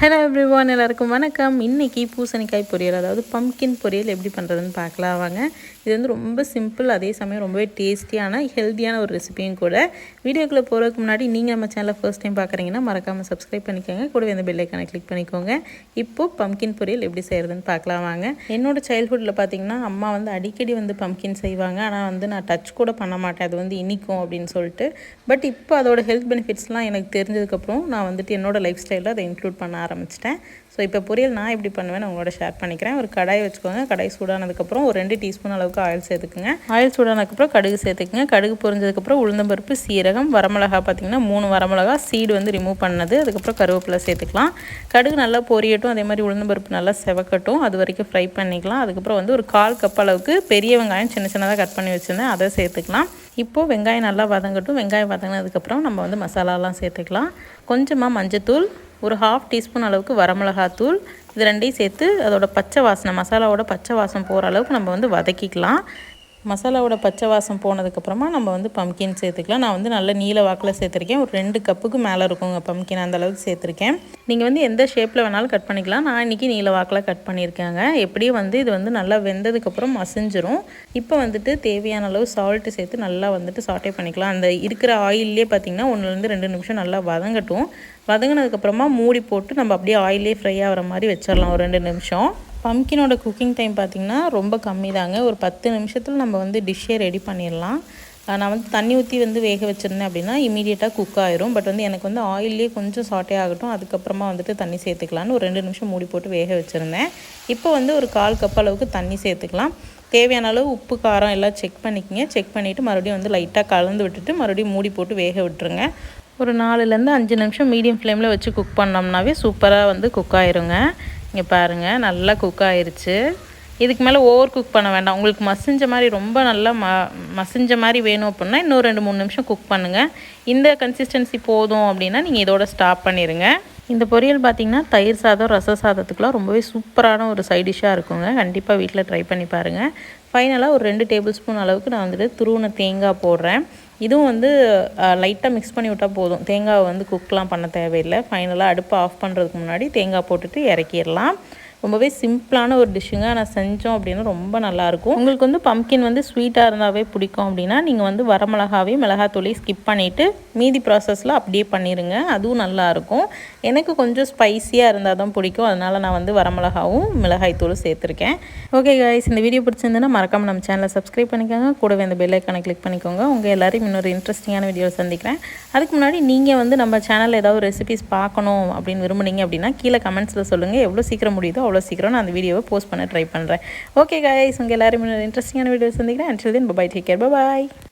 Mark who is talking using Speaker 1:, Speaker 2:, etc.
Speaker 1: Hello everyone, எல்லாருக்கும் வணக்கம். இன்றைக்கி பூசணிக்காய் பொரியல், அதாவது பம்கின் பொரியல் எப்படி பண்ணுறதுன்னு பார்க்கலாம் வாங்க. இது வந்து ரொம்ப சிம்பிள், அதே சமயம் ரொம்பவே டேஸ்டியான ஹெல்த்தியான ஒரு ரெசிபியும் கூட. வீடியோக்குள்ளே போகிறதுக்கு முன்னாடி நீங்கள் நம்ம சேனலை ஃபர்ஸ்ட் டைம் பார்க்குறீங்கன்னா மறக்காமல் சப்ஸ்கிரைப் பண்ணிக்கோங்க, கூடவே இந்த பெல் ஐக்கானை கிளிக் பண்ணிக்கோங்க. இப்போது பம்கின் பொரியல் எப்படி செய்கிறதுன்னு பார்க்கலாம் வாங்க. என்னோட சைல்ட்ஹுட்டில் பார்த்திங்கன்னா அம்மா வந்து அடிக்கடி வந்து பம்கின் செய்வாங்க. ஆனால் வந்து நான் டச் கூட பண்ண மாட்டேன், அது வந்து இனிக்கும் அப்படின்னு சொல்லிட்டு. பட் இப்போ அதோட ஹெல்த் பெனிஃபிட்ஸ்லாம் எனக்கு தெரிஞ்சதுக்கப்புறம் நான் வந்துட்டு என்னோட லைஃப் ஸ்டைலில் அதை இன்க்ளூட் பண்ண ஆரம்பிச்சிட்டேன். ஸோ இப்போ பொரியல் நான் எப்படி பண்ணுவேன்னு உங்களோட ஷேர் பண்ணிக்கிறேன். ஒரு கடாய் வச்சுக்கோங்க. கடாய் சூடானதுக்கப்புறம் ஒரு 2 டீஸ்பூன் அளவுக்கு ஆயில் சேர்த்துக்குங்க. ஆயில் சூடானதுக்கப்புறம் கடுகு சேர்த்துக்குங்க. கடுகு பொரிஞ்சதுக்கப்புறம் உளுந்தம்பருப்பு, சீரகம், வரமிளகா பார்த்திங்கன்னா 3 வரமிளகா சீடு வந்து ரிமூவ் பண்ணது. அதுக்கப்புறம் கருவேப்பிலை சேர்த்துக்கலாம். கடுகு நல்லா பொரியட்டும், அதே மாதிரி உளுந்தம்பருப்பு நல்லா செவக்கட்டும், அது வரைக்கும் ஃப்ரை பண்ணிக்கலாம். அதுக்கப்புறம் வந்து ஒரு 1/4 கப் அளவுக்கு பெரிய வெங்காயம் சின்ன சின்னதாக கட் பண்ணி வச்சுருந்தேன், அதை சேர்த்துக்கலாம். இப்போது வெங்காயம் நல்லா வதங்கட்டும். வெங்காயம் வதங்கினதுக்கப்புறம் நம்ம வந்து மசாலாலாம் சேர்த்துக்கலாம். கொஞ்சமாக மஞ்சத்தூள், ஒரு 1/2 டீஸ்பூன் அளவுக்கு வரமிளகாத்தூள், இது ரெண்டையும் சேர்த்து அதோட பச்சை வாசனை, மசாலாவோட பச்சை வாசம் போகிற அளவுக்கு நம்ம வந்து வதக்கிக்கலாம். மசாலாவோட பச்சை வாசம் போனதுக்கப்புறமா நம்ம வந்து பம்கின் சேர்த்துக்கலாம். நான் வந்து நல்ல நீல வாக்கில் சேர்த்துருக்கேன். ஒரு 2 கப்புக்கு மேலே இருக்குங்க பம்கின், அந்தளவுக்கு சேர்த்துருக்கேன். நீங்கள் வந்து எந்த ஷேப்பில் வேணாலும் கட் பண்ணிக்கலாம். நான் இன்றைக்கி நீல வாக்கில் கட் பண்ணியிருக்கேங்க. எப்படியும் வந்து இது வந்து நல்லா வெந்ததுக்கப்புறம் மசிஞ்சிரும். இப்போ வந்துட்டு தேவையான அளவு சால்ட்டு சேர்த்து நல்லா வந்துட்டு சாட்டே பண்ணிக்கலாம். அந்த இருக்கிற ஆயிலே பார்த்திங்கன்னா 1-2 நிமிஷம் நல்லா வதங்கட்டும். வதங்கினதுக்கப்புறமா மூடி போட்டு நம்ம அப்படியே ஆயிலே ஃப்ரை ஆகிற மாதிரி வச்சிடலாம் ஒரு 2 நிமிஷம். பம்கினோட குக்கிங் டைம் பார்த்திங்கன்னா ரொம்ப கம்மி தாங்க. ஒரு 10 நிமிஷத்தில் நம்ம வந்து டிஷ்ஷே ரெடி பண்ணிடலாம். நான் வந்து தண்ணி ஊற்றி வந்து வேக வச்சுருந்தேன் அப்படின்னா இமீடியட்டாக குக் ஆயிரும். பட் வந்து எனக்கு வந்து ஆயிலே கொஞ்சம் சாட்டே ஆகட்டும், அதுக்கப்புறமா வந்துட்டு தண்ணி சேர்த்துக்கலான்னு ஒரு 2 நிமிஷம் மூடி போட்டு வேக வச்சுருந்தேன். இப்போ வந்து ஒரு 1/4 கப் அளவுக்கு தண்ணி சேர்த்துக்கலாம். தேவையான அளவு உப்பு காரம் எல்லாம் செக் பண்ணிக்கங்க. செக் பண்ணிவிட்டு மறுபடியும் வந்து லைட்டாக கலந்து விட்டுட்டு மறுபடியும் மூடி போட்டு வேக விட்டுருங்க. ஒரு 4-5 நிமிஷம் மீடியம் ஃப்ளேமில் வச்சு குக் பண்ணோம்னாவே சூப்பராக வந்து குக் ஆயிருங்க. இங்கே பாருங்கள், நல்லா குக் ஆயிருச்சு. இதுக்கு மேலே ஓவர் குக் பண்ண வேண்டாம். உங்களுக்கு மசிஞ்ச மாதிரி ரொம்ப நல்லா மசிஞ்ச மாதிரி வேணும் அப்படின்னா இன்னும் 2-3 நிமிஷம் குக் பண்ணுங்கள். இந்த கன்சிஸ்டன்சி போதும் அப்படின்னா நீங்கள் இதோட ஸ்டாப் பண்ணிடுங்க. இந்த பொரியல் பார்த்திங்கன்னா தயிர் சாதம், ரச சாதத்துக்குலாம் ரொம்பவே சூப்பரான ஒரு சைட் டிஷ்ஷாக இருக்குங்க. கண்டிப்பாக வீட்டில் ட்ரை பண்ணி பாருங்கள். ஃபைனலாக ஒரு 2 டேபிள் ஸ்பூன் அளவுக்கு நான் வந்துட்டு துருவின தேங்காய் போடுறேன். இதுவும் வந்து லைட்டாக மிக்ஸ் பண்ணி விட்டால் போதும். தேங்காவை வந்து குக்லாம் பண்ண தேவையில்லை. ஃபைனலாக அடுப்பை ஆஃப் பண்ணுறதுக்கு முன்னாடி தேங்காய் போட்டுட்டு இறக்கிடலாம். ரொம்பவே சிம்பிளான ஒரு டிஷ்ஷுங்க. ஆனால் செஞ்சோம் அப்படின்னா ரொம்ப நல்லாயிருக்கும். உங்களுக்கு வந்து பம்கின் வந்து ஸ்வீட்டாக இருந்தாவே பிடிக்கும் அப்படின்னா நீங்கள் வந்து வரமிளகாவையும் மிளகாத்தூளையும் ஸ்கிப் பண்ணிவிட்டு மீதி ப்ராசஸில் அப்படியே பண்ணிடுங்க. அதுவும் நல்லாயிருக்கும். எனக்கு கொஞ்சம் ஸ்பைஸியாக இருந்தால் தான் பிடிக்கும், அதனால் நான் வந்து வரமிளகாவும் மிளகாய்த்தூளும் சேர்த்துருக்கேன். ஓகே கைஸ், இந்த வீடியோ பிடிச்சிருந்ததுன்னா மறக்காமல் நம்ம சேனலை சப்ஸ்கிரைப் பண்ணிக்கோங்க, கூடவே இந்த பெல் ஐக்கானை கிளிக் பண்ணிக்கோங்க. உங்கள் எல்லாரையும் இன்னொரு இன்ட்ரெஸ்டிங்கான வீடியோ சந்திக்கிறேன். அதுக்கு முன்னாடி நீங்கள் வந்து நம்ம சேனலில் ஏதாவது ரெசிபிஸ் பார்க்கணும் அப்படின்னு விரும்புனீங்க அப்படின்னா கீழே கமெண்ட்ஸில் சொல்லுங்கள். எவ்வளோ சீக்கிரம் முடியுதோ அவ்வளோ சீக்கிரம் நான் அந்த வீடியோவை போஸ்ட் பண்ண ட்ரை பண்ணுறேன். ஓகே கைஸ், உங்கள் எல்லாரும் இன்னொரு இன்ட்ரெஸ்டிங்கான வீடியோ சந்திக்கிறேன். Until then, bye bye, take care, bye bye.